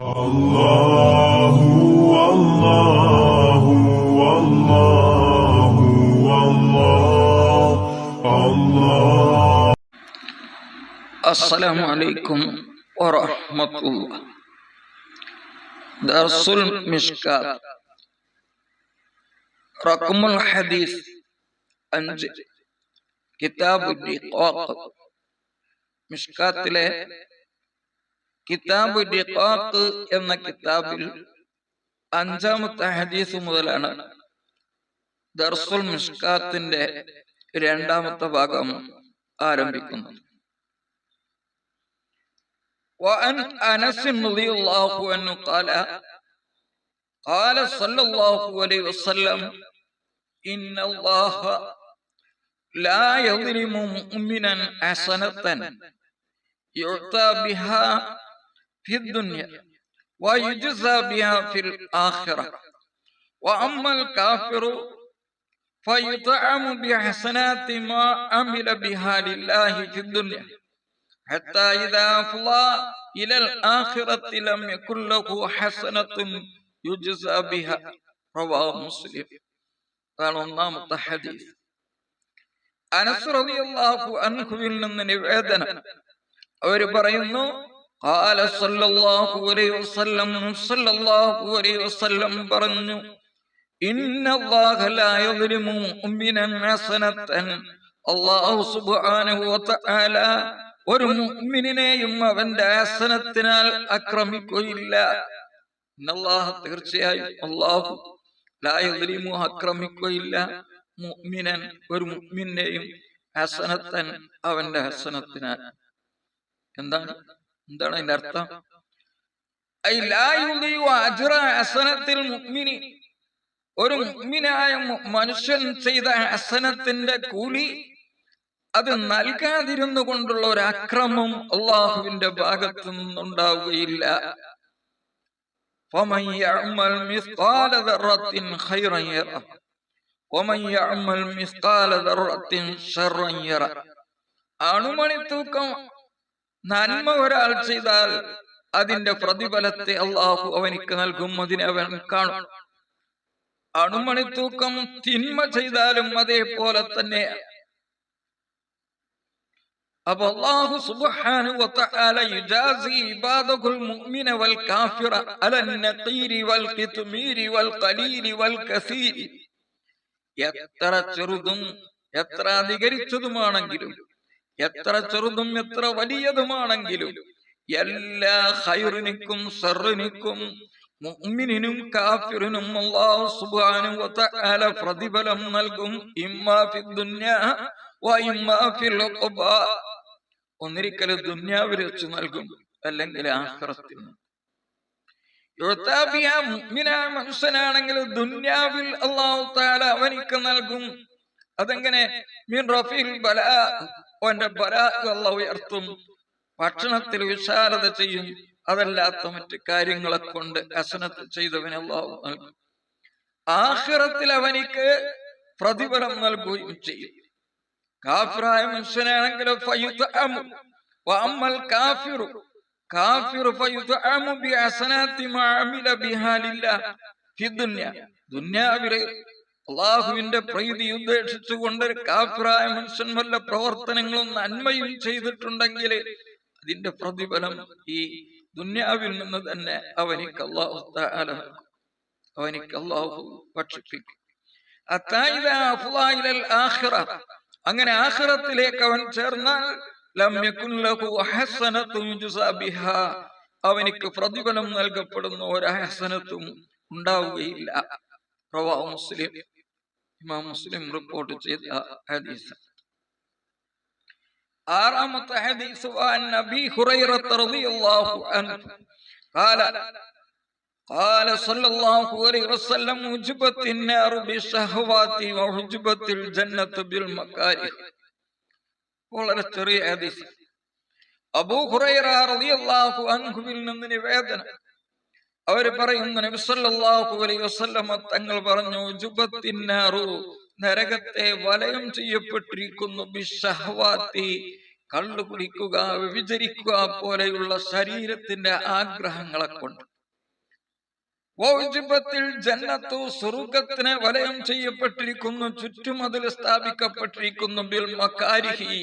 അല്ലാഹു അല്ലാഹു അല്ലാഹു അല്ലാഹു. അസ്സലാമു അലൈക്കും വറഹ്മത്തുള്ളാഹി. ദർസുൽ മിഷ്കാത്ത് റഖമുൽ ഹദീസ് 5 കിതാബുൽ ദിഖാഖ്. മിഷ്കാത്തിലെ കിതാബുൽ ദിഖാഖ് എന്ന കിതാബിൽ 5-ാമത്തെ ഹദീസ് മുതലാണ് ദർസുൽ മിഷ്കാത്തിന്റെ 2-ാമത്തെ ഭാഗം ആരംഭിക്കുന്നത്. وعن أنس رضي الله عنه قال قال صلى الله عليه وسلم إن الله لا يظلم مؤمنا حسنة يعطى بها في الدنيا ويجزى بها في الآخرة وأما الكافر فيطعم بحسنات ما عمل بها لله في الدنيا حتى إذا أفضى إلى الآخرة لم يكن له حسنة يجزى بها. رواه مسلم. قال ഒന്നാമത്തെ ഹദീസ് അനസ് റളിയല്ലാഹു അൻഹുവിൽ നിന്ന് നിവേദനം. അവർ പറയുന്നു, ഖാല സല്ലല്ലാഹു അലൈഹി വസല്ലം പറഞ്ഞു, ഇന്നല്ലാഹ ലാ യദ്ലിമു മുഅ്മിനൻ ഹസനത്തൻ. അല്ലാഹു സുബ്ഹാനഹു വ തആല ഒരു മുഅ്മിനിനെയും അവന്റെ ഹസനത്തിനാൽ ആക്രമിക്കുകയില്ല. തീർച്ചയായും അല്ലാഹു ലാ യദ്ലിമു ആക്രമിക്കുകയില്ല മുഅ്മിനൻ ഒരു മുഅ്മിനെയും ഹസനത്തൻ അവന്റെ ഹസനത്തിനാൽ. എന്താണ് അതിന്റെ അർത്ഥം? ഐ ലാ യുദിയു അജ്റ ഹസനത്തിൽ മുഅ്മിനി. ഒരു മുഅ്മിനായ മനുഷ്യൻ ചെയ്ത ഹസനത്തിന്റെ കൂലി അത് നൽകാതിരുന്നു കൊണ്ടുള്ള ഒരു അക്രമം അള്ളാഹുവിന്റെ ഭാഗത്തു നിന്നുണ്ടാവുകയില്ല. ഫമൻ യഅമൽ മിസ്ഖാല ദർറത്തിൻ ഖൈറൻ യറ വമൻ യഅമൽ മിസ്ഖാല ദർറത്തിൻ ശർറൻ യറ. അണുമണി തൂക്കം നന്മ ഒരാൾ ചെയ്താൽ അതിന്റെ പ്രതിഫലത്തെ അള്ളാഹു അവനിക്ക് നൽകും, അതിനെ അവൻ കാണും. അണുമണി തൂക്കം തിന്മ ചെയ്താലും അതേപോലെ തന്നെ. അപ്പൊ അല്ലാഹു സുബ്ഹാനഹു വ തആല യുജാസി ഇബാദഹുൽ മുഅ്മിന വൽ കാഫിറ അലൻ നഖീരി വൽ ഖിത്മീരി വൽ ഖലീലി വൽ കസീരി. എത്ര ചെറുതും എത്ര അധികരിച്ചതുമാണെങ്കിലും, എത്ര ചെറുതും എത്ര വലിയതുമാണെങ്കിലും, എല്ലാ ഖൈറിനും ശർറിനും മുഅ്മിനിനും കാഫിറിനും അല്ലാഹു സുബ്ഹാനഹു വ തആല പ്രതിഫലം നൽകും. ഇമ്മാ ഫിദ് ദുനിയ വ ഇമ്മാ ഫിൽ ഉഖബ. ഒന്നിരിക്കൽ ദുനിയാവിൽ വെച്ച് നൽകും, അല്ലെങ്കിൽ ആഖിറത്തിൽ. മുഅ്മിനായ മനുഷ്യനാണെങ്കിൽ ദുനിയാവിൽ അല്ലാഹു തആല അവനിക്ക് നൽകും. അതെങ്ങനെ? മിൻ റഫീൽ ബലാ, അവന്റെ ബലാ അല്ലാഹു ഉയർത്തും. ഭക്ഷണത്തിൽ വിശാലത ചെയ്യും. അതല്ലാത്ത മറ്റു കാര്യങ്ങളെ കൊണ്ട് ഹസനത്ത് ചെയ്തവന് അല്ലാഹു നൽകും. ആഖിറത്തിൽ അവനിക്ക് പ്രതിഫലം നൽകുകയും ചെയ്യും. കാഫിറായ മനുഷ്യനാണെങ്കിലോ ഫയുതഅമു വഅമ്മൽ കാഫിറു ഫയുതഅമു ബിഹസനാത്തി മാ അമില ബിഹാ ലില്ലാഹ് ഫി ദുനിയ. ദുനിയാവിലെ അല്ലാഹുവിന്റെ പ്രീതി ഉദ്ദേശിച്ചുകൊണ്ട് കാഫിറായ മനുഷ്യൻ വല്ല പ്രവർത്തനങ്ങളും നന്മയും ചെയ്തിട്ടുണ്ടെങ്കിൽ അതിന്റെ പ്രതിഫലം ഈ ദുനിയാവിൽ നിന്ന് തന്നെ അവനിക്ക് അല്ലാഹു തആല നൽകും, അവനിക്ക് അല്ലാഹു ഭക്ഷിപ്പിക്കും. അങ്ങനെ ആഖിറത്തിലേക്ക് അവൻ ചേർന്നാൽ ലം യകുൻ ലഹു ഹസനത്തുൻ യുജ്സാ ബിഹാ, അവനിക്ക് പ്രതിഫലം നൽകപ്പെടുന്ന ഒരു ഹസനത്തും ഉണ്ടാവുകയില്ല. റവാഹു മുസ്ലിം. ഇമാം മുസ്ലിം റിപ്പോർട്ട് ചെയ്ത ഹദീസ്. 6-ാമത്തെ ഹദീസ് വഅൻ അബീ ഹുറൈറ റളിയല്ലാഹു അൻഹു ഖാല قال صلى الله عليه وسلم وجبت النار بالشهوات وحجبت الجنة بالمكاره. വളരെ ചെറിയ ഹദീസ്. അബൂ ഹുറൈറ റളിയല്ലാഹു അൻഹുവിൽ നിന്ന് നിവേദനം. അവർ പറയുന്നു, നബി സല്ലല്ലാഹു അലൈഹി വസല്ലം തങ്ങൾ പറഞ്ഞു, ഉജുബത്തിൻ നാറു, നരകത്തെ വലയം ചെയ്യപ്പെട്ടിരിക്കുന്നു, ബിശ്ശഹവാത്തി, കള്ളു കുടിക്കുക, വ്യഭിചരിക്കുക പോലെയുള്ള ശരീരത്തിന്റെ ആഗ്രഹങ്ങളെ കൊണ്ട്. വൗജിബത്തിൽ ജന്നത്തു, സ്വർഗ്ഗത്തിനെ വലയം ചെയ്യപ്പെട്ടിരിക്കുന്നു, ചുറ്റുമതിൽ സ്ഥാപിക്കപ്പെട്ടിരിക്കുന്നു. ബിൽ മക്കാരിഹി,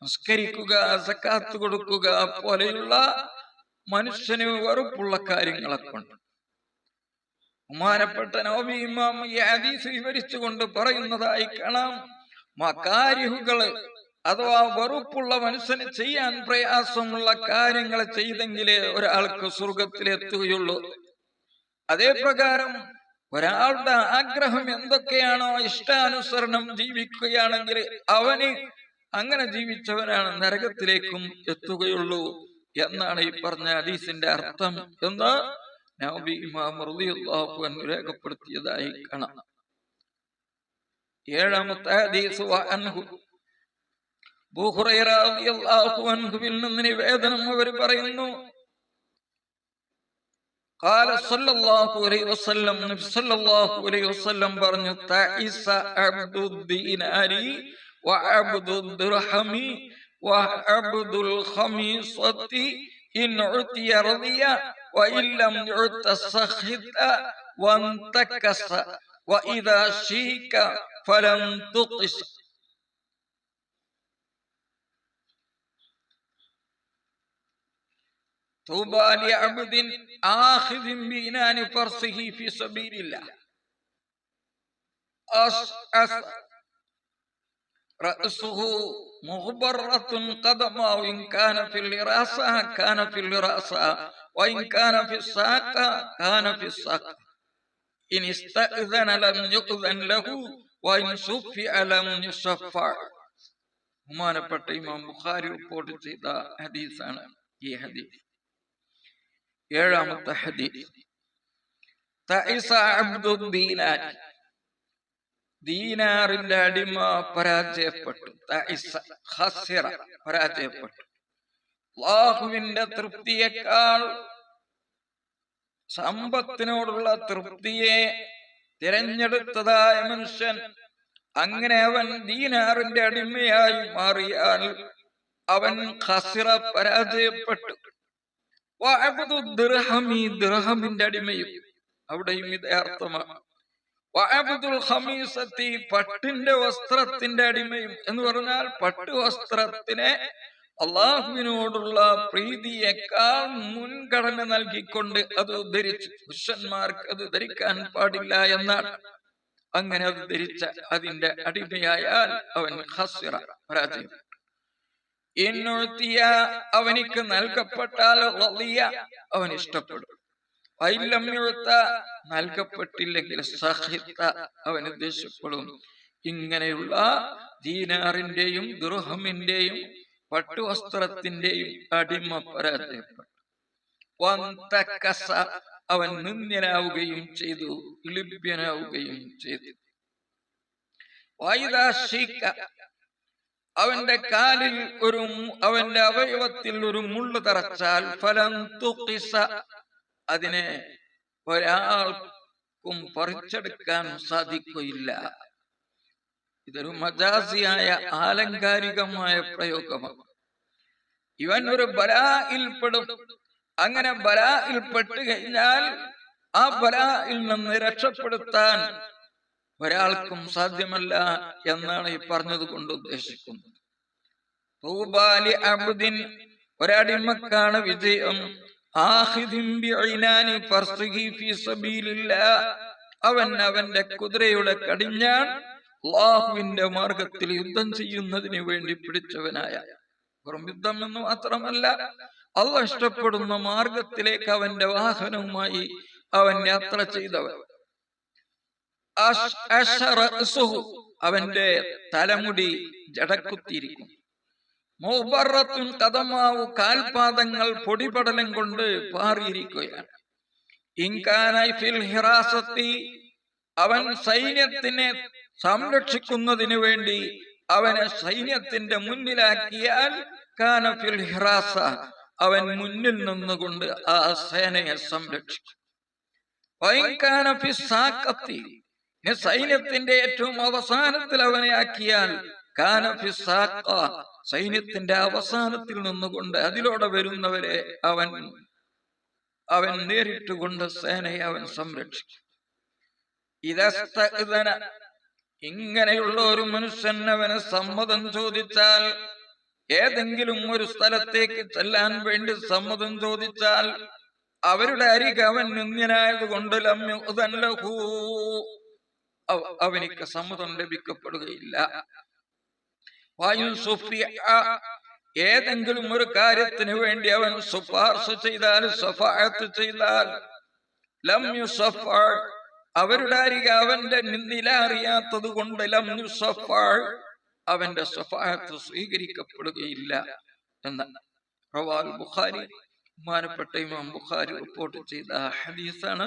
നിസ്കരിക്കുക, സക്കാത്ത് കൊടുക്കുക പോലെയുള്ള മനുഷ്യന് വെറുപ്പുള്ള കാര്യങ്ങളെ കൊണ്ട്. ബഹുമാനപ്പെട്ട നബി ഇമാം ഈ ഹദീസ് വിവരിച്ചുകൊണ്ട് പറയുന്നതായി കാണാം, മക്കാരിഹുകള് അഥവാ വെറുപ്പുള്ള മനുഷ്യന് ചെയ്യാൻ പ്രയാസമുള്ള കാര്യങ്ങൾ ചെയ്തെങ്കിലേ ഒരാൾക്ക് സ്വർഗത്തിലെത്തുകയുള്ളൂ. അതേ പ്രകാരം ഒരാളുടെ ആഗ്രഹം എന്തൊക്കെയാണോ ഇഷ്ടാനുസരണം ജീവിക്കുകയാണെങ്കിൽ അവന് അങ്ങനെ ജീവിച്ചവനാണ് നരകത്തിലേക്കും എത്തുകയുള്ളൂ എന്നാണ് ഈ പറഞ്ഞ ഹദീസിന്റെ അർത്ഥം എന്ന് നബി ഇമാം റളിയല്ലാഹു അൻഹു രേഖപ്പെടുത്തിയതായി കാണാം. ഏഴാമത്തെ ഹദീസ് അൻഹു, അബൂ ഹുറൈറ റളിയല്ലാഹു അൻഹുവിൽ നിന്ന് നിവേദനം, അവർ പറയുന്നു, ഖാല സല്ലല്ലാഹു അലൈഹി വസല്ലം, നബി സല്ലല്ലാഹു അലൈഹി വസല്ലം പറഞ്ഞു, തഇസ അബ്ദുദ് ദീനാരി വഅബ്ദുദ് ദിർഹമി വഅബ്ദുൽ ഖമീസത്തി ഇൻ ഉതിയ റദിയ വഇൻ ലം യുഅത സഖിത വന്തകസ വഇദാ ശീക ഫലം തുഖിസ്. طوبى لعبد آخذ بعنان فرسه في سبيل الله أشعث رأسه مغبرة قدمه، إن كان في الرأسة كان في الرأسة وإن كان في الساق كان في الساق، إن استأذن لم يؤذن له وإن شفع لم يشفع. ബഹുമാനപ്പെട്ട ഇമാം ബുഖാരി റിപ്പോർട്ട് ചെയ്ത ഹദീസാണ് ഈ ഹദീസ്. ഏഴാമത്തെ ഹദീസ്, തഇസ അബ്ദുദ് ദീനാർ, ദീനാറിന്റെ അടിമ പരാജയപ്പെട്ടു. തഇസ ഖസിറ, പരാജയപ്പെട്ടു. അല്ലാഹുവിന്റെ തൃപ്തിയേക്കാൾ സമ്പത്തിനോടുള്ള തൃപ്തിയെ തിരഞ്ഞെടുത്തതായ മനുഷ്യൻ, അങ്ങനെ അവൻ ദീനാറിന്റെ അടിമയായി മാറിയാൽ അവൻ ഖസിറ, പരാജയപ്പെട്ടു. ദിർഹമിന്റെ അടിമയും, അവിടെയും ഇതേ അർത്ഥമാണ്. വഅബ്ദുൽ ഖമീസത്തി, പട്ടിന്റെ വസ്ത്രത്തിന്റെ അടിമയും എന്ന് പറഞ്ഞാൽ പട്ടുവസ്ത്രത്തിനെ അള്ളാഹുവിനോടുള്ള പ്രീതിയേക്കാൾ മുൻഗണന നൽകിക്കൊണ്ട് അത് ധരിച്ചു. പുരുഷന്മാർക്ക് അത് ധരിക്കാൻ പാടില്ല എന്നാണ്. അങ്ങനെ അത് ധരിച്ച അതിന്റെ അടിമയായാൽ അവൻ ഖസിറ, പരാജയം. ഇന്നുഅ്തിയ, അവനിക്ക് നൽകപ്പെട്ടാൽ റളിയ, അവൻ ഇഷ്ടപ്പെടും. വഇല്ലം യുഅ്ത, നൽകപ്പെട്ടില്ലെങ്കിൽ സഖിത, അവൻ ദേഷ്യപ്പെടും. ഇങ്ങനെയുള്ള ദീനാറിന്റെയും ദിർഹമിന്റെയും പട്ടുവസ്ത്രത്തിന്റെയും അടിമ പരാജയപ്പെട്ടു. വന്തകസ, അവൻ നിന്ദ്യനാവുകയും ചെയ്തു, ഇളിഭ്യനാവുകയും ചെയ്തു. വഇദാ ശീക, അവന്റെ കാലിൽ അവന്റെ അവയവത്തിൽ ഒരു മുള്ളു തറച്ചാൽ ഫലം തുഖിസ, അതിനെ ഒരാൾക്കും പറിച്ചെടുക്കാൻ സാധിക്കുകയില്ല. ഇതൊരു മജാസിയായ ആലങ്കാരികമായ പ്രയോഗമാണ്. ഇവൻ ഒരു ബലായിൽപ്പെടും. അങ്ങനെ ബലായിൽപ്പെട്ട് കഴിഞ്ഞാൽ ആ ബലായിൽ നിന്ന് രക്ഷപ്പെടുത്താൻ ഒരാൾക്കും സാധ്യമല്ല എന്നാണ് ഈ പറഞ്ഞത് കൊണ്ട് ഉദ്ദേശിക്കുന്നത്. തൂബാലി അബ്ദിൻ, ഒരടിമക്കാണ് വിജയം. ആഖിദിൻ ബിഇനാനി ഫർസിഹി ഫീ സബീലില്ലാഹ്, അവൻ അവന്റെ കുതിരയുടെ കടിഞ്ഞാൺ അല്ലാഹുവിന്റെ മാർഗത്തിൽ യുദ്ധം ചെയ്യുന്നതിന് വേണ്ടി പിടിച്ചവനായ, വെറും യുദ്ധം എന്ന് മാത്രമല്ല, അല്ലാഹു ഇഷ്ടപ്പെടുന്ന മാർഗത്തിലേക്ക് അവന്റെ വാഹനവുമായി അവൻ യാത്ര ചെയ്തവൻ. അവന്റെ തലമുടി ജടക്കുത്തിയിരിക്കും. മുബറത്തുൻ ഖദമാഹു, കാൽപാദങ്ങൾ പൊടിപടലം കൊണ്ട് പാറിയിരിക്കുകയാണ്. ഇൻകാന ഫിൽ ഹിറാസത്തി, അവൻ സൈന്യത്തിനെ സംരക്ഷിക്കുന്നതിന് വേണ്ടി അവനെ സൈന്യത്തിന്റെ മുന്നിലാക്കിയാൽ കാന ഫിൽ ഹിറാസ, അവൻ മുന്നിൽ നിന്നുകൊണ്ട് ആ സേനയെ സംരക്ഷിക്കും. വഇൻകാന ഫിസ് സാഖത്തി, സൈന്യത്തിന്റെ ഏറ്റവും അവസാനത്തിൽ അവനെ ആക്കിയാൽ കാന ഫിസ് സാഖ, സൈന്യത്തിന്റെ അവസാനത്തിൽ നിന്നുകൊണ്ട് അതിലൂടെ വരുന്നവരെ അവൻ അവൻ നേരിട്ടുകൊണ്ട് സേനയെ അവൻ സംരക്ഷിക്കും. ഇതസ്തഅ്ദന, ഇങ്ങനെയുള്ള ഒരു മനുഷ്യൻ അവന് സമ്മതം ചോദിച്ചാൽ, ഏതെങ്കിലും ഒരു സ്ഥലത്തേക്ക് ചെല്ലാൻ വേണ്ടി സമ്മതം ചോദിച്ചാൽ, അവരുടെ അരികെ അവൻ നിന്ദ്യനായത് കൊണ്ട് അവനിക്ക് സമ്മതം ലഭിക്കപ്പെടുകയില്ല. ഏതെങ്കിലും ഒരു കാര്യത്തിന് വേണ്ടി അവൻ ശുപാർശ ചെയ്താൽ, ശഫാഅത്ത് ചെയ്താൽ, ലം യുസഫ, അവരുടെ അരികെ അവന്റെ നില അറിയാത്തത് കൊണ്ട് ലം യുസഫ, അവന്റെ ശഫാഅത്ത് സ്വീകരിക്കപ്പെടുകയില്ല എന്ന് റവാൽ ബുഖാരി, ബഹുമാനപ്പെട്ട ഇമാം ബുഖാരി റിപ്പോർട്ട് ചെയ്ത ഹദീസാണ്.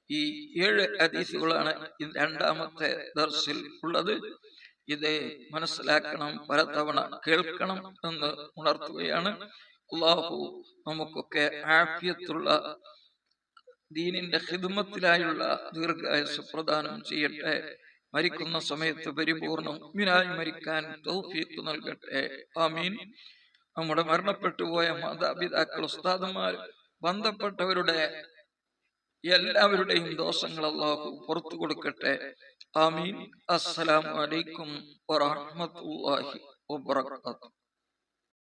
ഈ 7 ഹദീസുകളാണ് രണ്ടാമത്തെ ദർസിൽ ഉള്ളത്. ഇത് മനസ്സിലാക്കണം, പലതവണ കേൾക്കണം എന്ന് ഉണർത്തുകയാണ്. അല്ലാഹു നമുക്കൊക്കെ ആഫിയത്തുള്ള ദീനിന്റെ ഖിദ്മത്തിലായുള്ള ദീർഘായുസ്സ് പ്രദാനം ചെയ്യട്ടെ. മരിക്കുന്ന സമയത്ത് പരിപൂർണ്ണ മുഅ്മിനായി മരിക്കാൻ തൗഫീഖ് നൽകട്ടെ. ആമീൻ. നമ്മുടെ മരണപ്പെട്ടു പോയ മാതാപിതാക്കൾ, ഉസ്താദുമാർ, ബന്ധപ്പെട്ടവരുടെ എല്ലാവരുടെയും ദോഷങ്ങൾ അല്ലാഹു പുറത്തു കൊടുക്കട്ടെ. ആമീൻ. അസ്സലാമു അലൈക്കും വറഹ്മത്തുള്ളാഹി വബറകാതുഹു.